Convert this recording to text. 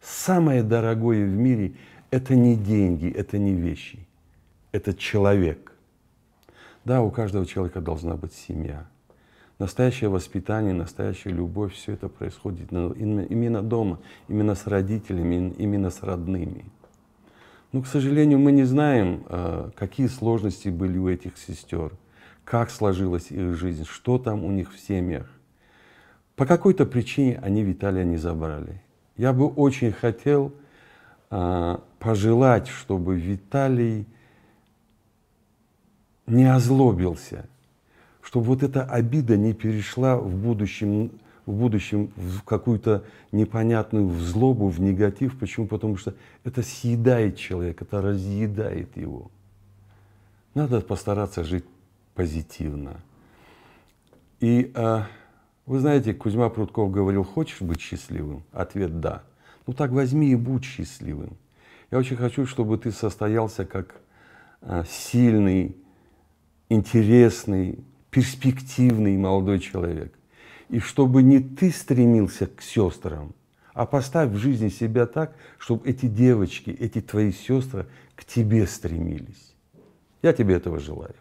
Самое дорогое в мире – это не деньги, это не вещи, это человек. Да, у каждого человека должна быть семья. Настоящее воспитание, настоящая любовь – все это происходит именно дома, именно с родителями, именно с родными. Но, к сожалению, мы не знаем, какие сложности были у этих сестер, как сложилась их жизнь, что там у них в семьях. По какой-то причине они Виталия не забрали. Я бы очень хотел пожелать, чтобы Виталий не озлобился, чтобы вот эта обида не перешла в будущем в какую-то непонятную злобу, в негатив. Почему? Потому что это съедает человека, это разъедает его. Надо постараться жить позитивно. И вы знаете, Кузьма Прутков говорил: хочешь быть счастливым? Ответ – да. Ну так возьми и будь счастливым. Я очень хочу, чтобы ты состоялся как сильный, интересный, перспективный молодой человек. И чтобы не ты стремился к сестрам, а поставь в жизни себя так, чтобы эти девочки, эти твои сестры к тебе стремились. Я тебе этого желаю.